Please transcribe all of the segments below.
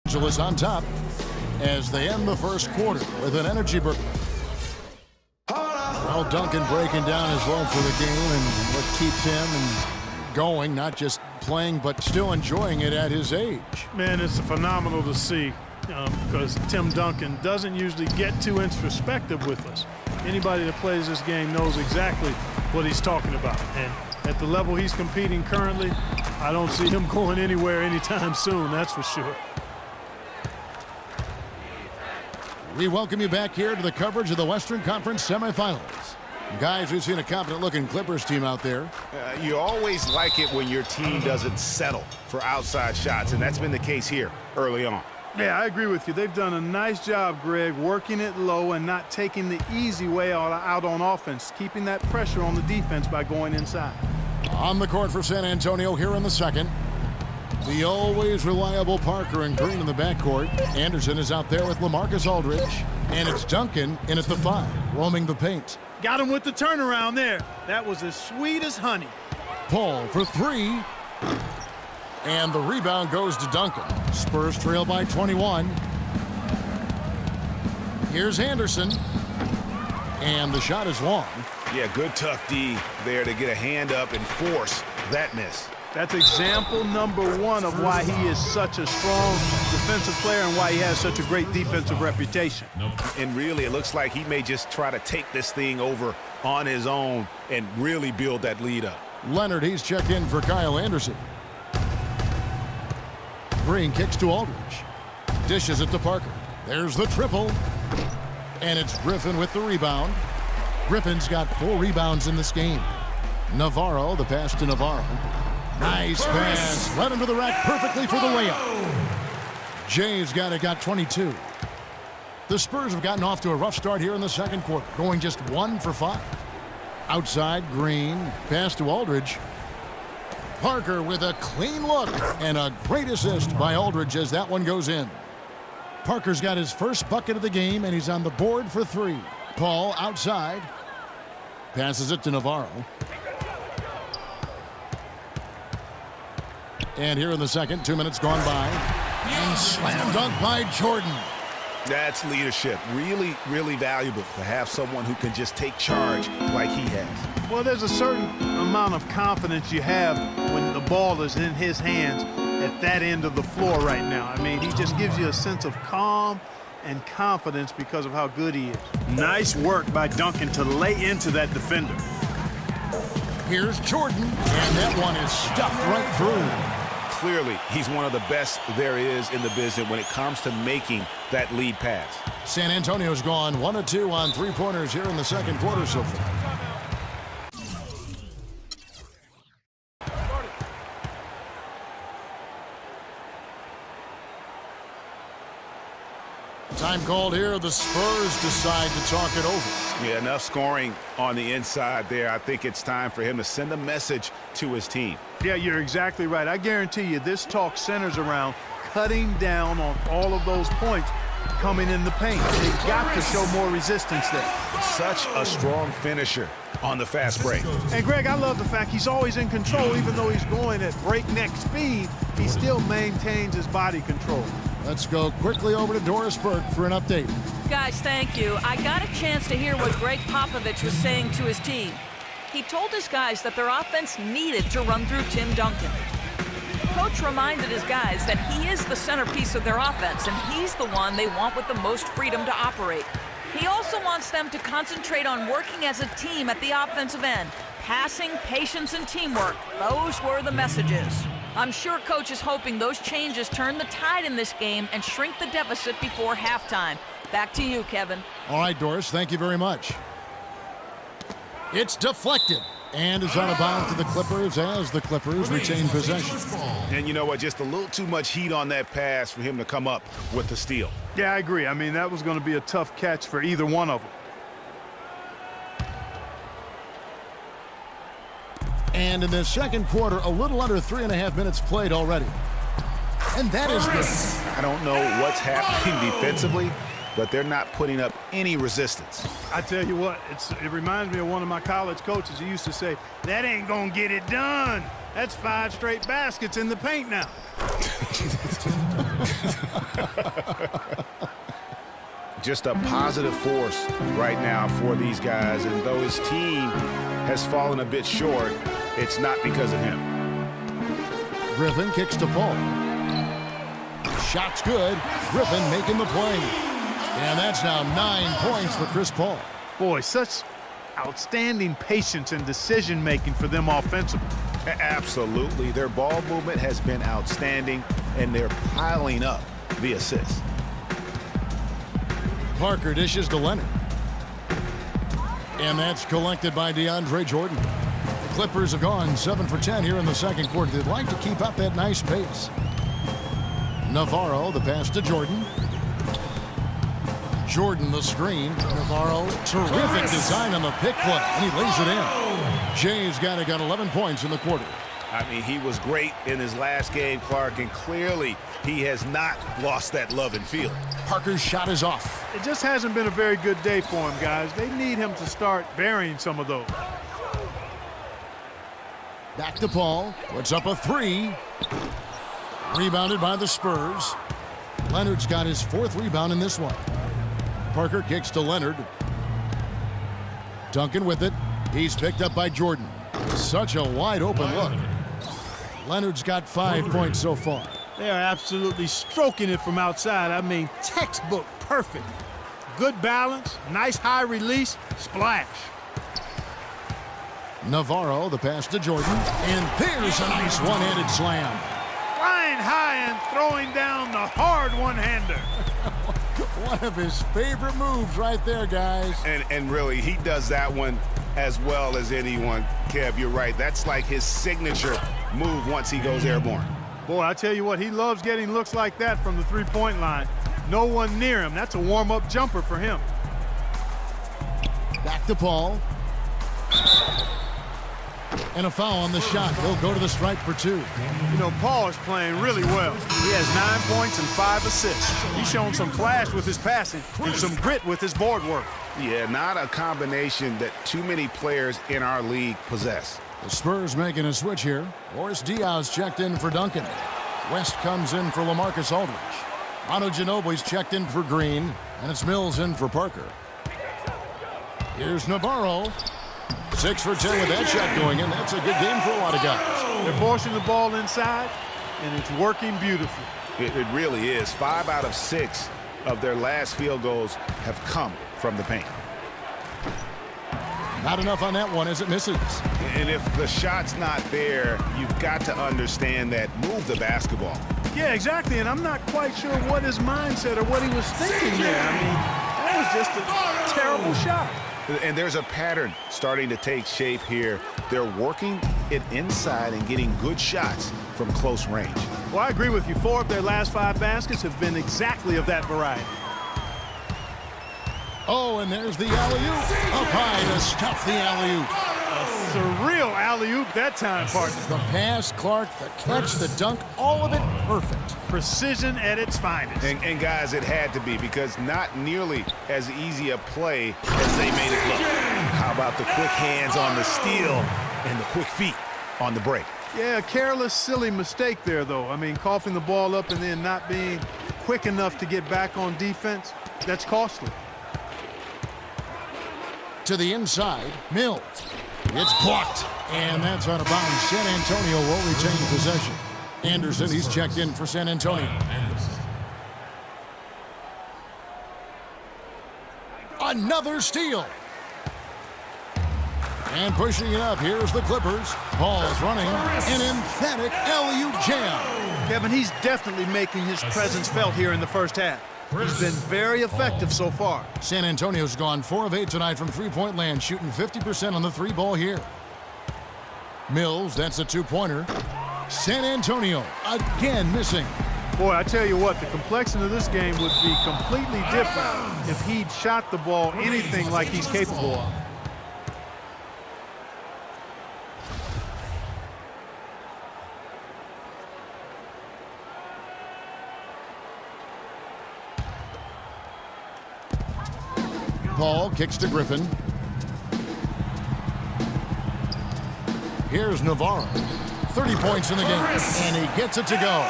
Angeles on top as they end the first quarter with an energy burst. Well, Duncan breaking down his love for the game and what keeps him going, not just playing, but still enjoying it at his age. Man, it's phenomenal to see because Tim Duncan doesn't usually get too introspective with us. Anybody that plays this game knows exactly what he's talking about. And at the level he's competing currently, I don't see him going anywhere anytime soon, that's for sure. We welcome you back here to the coverage of the Western Conference semifinals. Guys, we've seen a confident-looking Clippers team out there. You always like it when your team doesn't settle for outside shots, and that's been the case here early on. Yeah, I agree with you. They've done a nice job, Greg, working it low and not taking the easy way out on offense, keeping that pressure on the defense by going inside. On the court for San Antonio here in the second. The always reliable Parker and Green in the backcourt. Anderson is out there with LaMarcus Aldridge. And it's Duncan in at the 5, roaming the paint. Got him with the turnaround there. That was as sweet as honey. Paul for 3. And the rebound goes to Duncan. Spurs trail by 21. Here's Anderson. And the shot is long. Yeah, good tough D there to get a hand up and force that miss. That's example number 1 of why he is such a strong defensive player and why he has such a great defensive reputation. And really, it looks like he may just try to take this thing over on his own and really build that lead up. Leonard, he's checked in for Kyle Anderson. Green kicks to Aldridge. Dishes it to Parker. There's the triple. And it's Griffin with the rebound. Griffin's got 4 rebounds in this game. Navarro, the pass to Navarro. Nice pass. Led him to the rack perfectly for the layup. Jay's got 22. The Spurs have gotten off to a rough start here in the second quarter, going just 1 for 5. Outside, Green. Pass to Aldridge. Parker with a clean look and a great assist by Aldridge as that one goes in. Parker's got his first bucket of the game, and he's on the board for 3. Paul outside. Passes it to Navarro. And here in the second, 2 minutes gone by. And slam dunk by Jordan. That's leadership. Really, really valuable to have someone who can just take charge like he has. Well, there's a certain amount of confidence you have when the ball is in his hands at that end of the floor right now. I mean, he just gives you a sense of calm and confidence because of how good he is. Nice work by Duncan to lay into that defender. Here's Jordan, and that one is stuffed right through. Clearly, he's one of the best there is in the business when it comes to making that lead pass. San Antonio's gone 1 of 2 on 3-pointers here in the second quarter so far. Time called here. The Spurs decide to talk it over. Yeah, enough scoring on the inside there. I think it's time for him to send a message to his team. Yeah, you're exactly right. I guarantee you this talk centers around cutting down on all of those points coming in the paint. They've got to show more resistance there. Such a strong finisher on the fast break. And, Greg, I love the fact he's always in control. Even though he's going at breakneck speed, he still maintains his body control. Let's go quickly over to Doris Burke for an update. Guys, thank you. I got a chance to hear what Greg Popovich was saying to his team. He told his guys that their offense needed to run through Tim Duncan. Coach reminded his guys that he is the centerpiece of their offense, and he's the one they want with the most freedom to operate. He also wants them to concentrate on working as a team at the offensive end. Passing, patience, and teamwork. Those were the messages. I'm sure Coach is hoping those changes turn the tide in this game and shrink the deficit before halftime. Back to you, Kevin. All right, Doris, thank you very much. It's deflected and is out of bounds to the Clippers as the Clippers retain possession. And you know what? Just a little too much heat on that pass for him to come up with the steal. Yeah, I agree. I mean, that was going to be a tough catch for either one of them. And in the second quarter, a little under 3.5 minutes played already. And that is good. I don't know what's happening defensively, but they're not putting up any resistance. I tell you what, it reminds me of one of my college coaches. He used to say, that ain't gonna get it done. That's 5 straight baskets in the paint now. Just a positive force right now for these guys. And though his team has fallen a bit short, it's not because of him. Griffin kicks to Paul. Shot's good. Griffin making the play. And that's now 9 points for Chris Paul. Boy, such outstanding patience and decision-making for them offensively. Absolutely. Their ball movement has been outstanding, and they're piling up the assists. Parker dishes to Leonard. And that's collected by DeAndre Jordan. The Clippers have gone 7 for 10 here in the second quarter. They'd like to keep up that nice pace. Navarro, the pass to Jordan. Jordan, the screen. Navarro, terrific design on the pick play, and he lays it in. Jay's got 11 points in the quarter. I mean, he was great in his last game, Clark, and clearly he has not lost that love and feel. Parker's shot is off. It just hasn't been a very good day for him, guys. They need him to start burying some of those. Back to Paul. Puts up a 3. Rebounded by the Spurs. Leonard's got his 4th rebound in this one. Parker kicks to Leonard. Duncan with it. He's picked up by Jordan. Such a wide open look. Leonard's got 5 points so far. They are absolutely stroking it from outside. I mean, textbook perfect. Good balance, nice high release, splash. Navarro, the pass to Jordan. And there's a nice one-handed slam. Flying high and throwing down the hard one-hander. One of his favorite moves right there, guys. And really, he does that one as well as anyone. Kev, you're right. That's like his signature move once he goes airborne. Boy, I tell you what, he loves getting looks like that from the three-point line. No one near him. That's a warm-up jumper for him. Back to Paul. And a foul on the shot. He'll go to the stripe for 2. You know, Paul is playing really well. He has 9 points and 5 assists. He's shown some flash with his passing and some grit with his board work. Yeah, not a combination that too many players in our league possess. The Spurs making a switch here. Boris Diaz checked in for Duncan. West comes in for LaMarcus Aldridge. Manu Ginobili's checked in for Green. And it's Mills in for Parker. Here's Navarro. 6 for 10 with that shot going in. That's a good game for a lot of guys. They're forcing the ball inside, and it's working beautifully. It really is. 5 out of 6 of their last field goals have come from the paint. Not enough on that one as it misses. And if the shot's not there, you've got to understand that move the basketball. Yeah, exactly, and I'm not quite sure what his mindset or what he was thinking there. I mean, that was just a terrible shot. And there's a pattern starting to take shape here. They're working it inside and getting good shots from close range. Well, I agree with you. 4 of their last 5 baskets have been exactly of that variety. Oh, and there's the alley-oop. Up high to stuff the alley-oop. A surreal alley-oop that time, partner. The pass, Clark, the catch, the dunk, all of it perfect. Precision at its finest. And guys, it had to be, because not nearly as easy a play as they made it look. How about the quick hands on the steal and the quick feet on the break? Yeah, a careless, silly mistake there, though. I mean, coughing the ball up and then not being quick enough to get back on defense, that's costly. To the inside, Mills. It's blocked, and that's out of bounds. San Antonio will retain possession. Anderson, he's checked in for San Antonio. Another steal. And pushing it up, here's the Clippers. Paul's running an emphatic alley-oop jam. Kevin, he's definitely making his presence felt here in the first half. He's been very effective so far. San Antonio's gone 4 of 8 tonight from three-point land, shooting 50% on the 3-ball here. Mills, that's a 2-pointer. San Antonio again missing. Boy, I tell you what, the complexion of this game would be completely different if he'd shot the ball anything like he's capable of. Paul kicks to Griffin. Here's Navarro. 30 points in the game, and he gets it to go.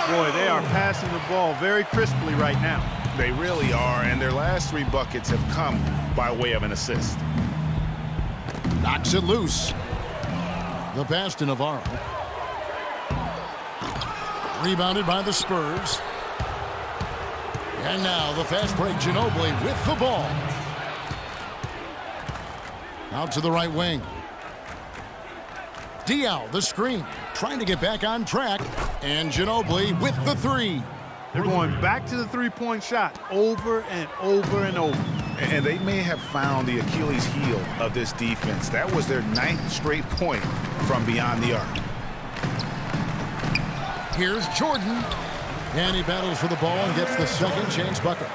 Boy, they are passing the ball very crisply right now. They really are, and their last 3 buckets have come by way of an assist. Knocks it loose. The pass to Navarro. Rebounded by the Spurs. And now the fast break, Ginobili with the ball. Out to the right wing. Diaw, the screen, trying to get back on track. And Ginobili with the 3. They're going back to the three-point shot over and over and over. And they may have found the Achilles heel of this defense. That was their 9th straight point from beyond the arc. Here's Jordan. And he battles for the ball and gets the second chance bucket.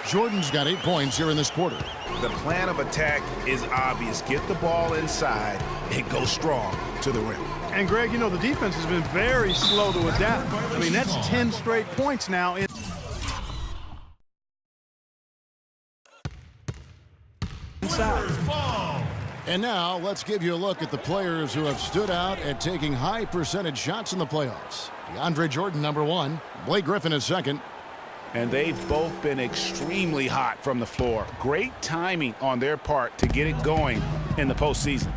Jordan's got 8 points here in this quarter. The plan of attack is obvious. Get the ball inside and go strong to the rim. And, Greg, you know, the defense has been very slow to adapt. I mean, that's 10 straight points now. Inside. And now let's give you a look at the players who have stood out at taking high percentage shots in the playoffs. DeAndre Jordan, number 1. Blake Griffin is second. And they've both been extremely hot from the floor. Great timing on their part to get it going in the postseason.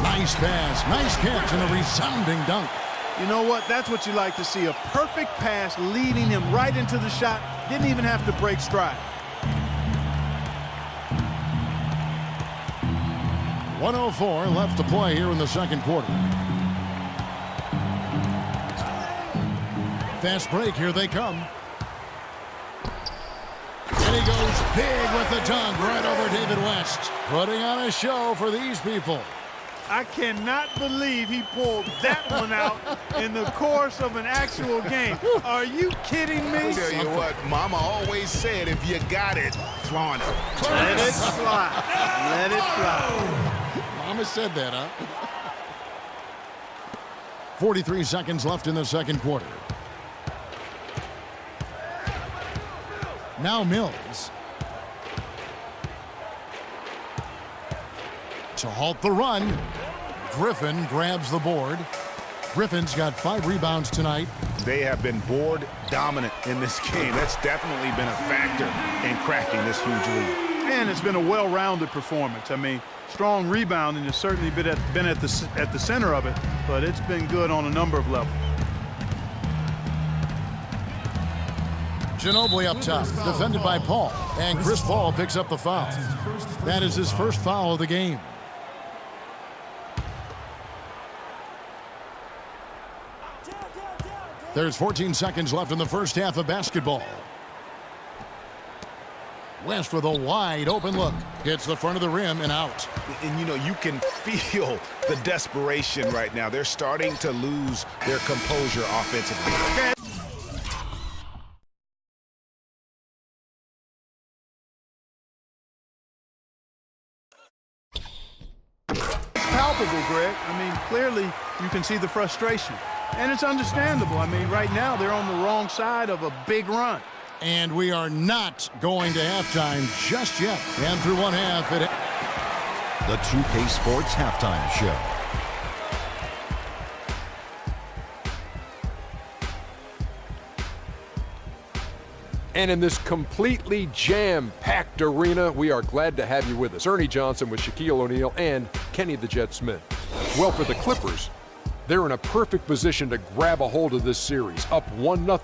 Nice pass, nice catch, and a resounding dunk. You know what? That's what you like to see. A perfect pass leading him right into the shot. Didn't even have to break stride. 1:04 left to play here in the second quarter. Fast break, here they come. And he goes big with the dunk right over David West. Putting on a show for these people. I cannot believe he pulled that one out in the course of an actual game. Are you kidding me? I'll tell you what, Mama always said, if you got it, flaunt it. Let it fly. Let it fly. Mama said that, huh? 43 seconds left in the second quarter. Now Mills. To halt the run, Griffin grabs the board. Griffin's got 5 rebounds tonight. They have been board dominant in this game. That's definitely been a factor in cracking this huge lead. And it's been a well-rounded performance. I mean, strong rebounding has certainly been at the center of it, but it's been good on a number of levels. Ginobili up top, defended by Paul, and Chris Paul picks up the foul. That is his first foul of the game. There's 14 seconds left in the first half of basketball. West with a wide open look. Hits the front of the rim and out. And, you know, you can feel the desperation right now. They're starting to lose their composure offensively. Palpable, Greg. I mean, clearly you can see the frustration. And it's understandable. I mean, right now they're on the wrong side of a big run. And we are not going to halftime just yet. And through one half, The 2K Sports Halftime Show. And in this completely jam-packed arena, we are glad to have you with us. Ernie Johnson with Shaquille O'Neal and Kenny the Jet Smith. Well, for the Clippers, they're in a perfect position to grab a hold of this series, up 1-0.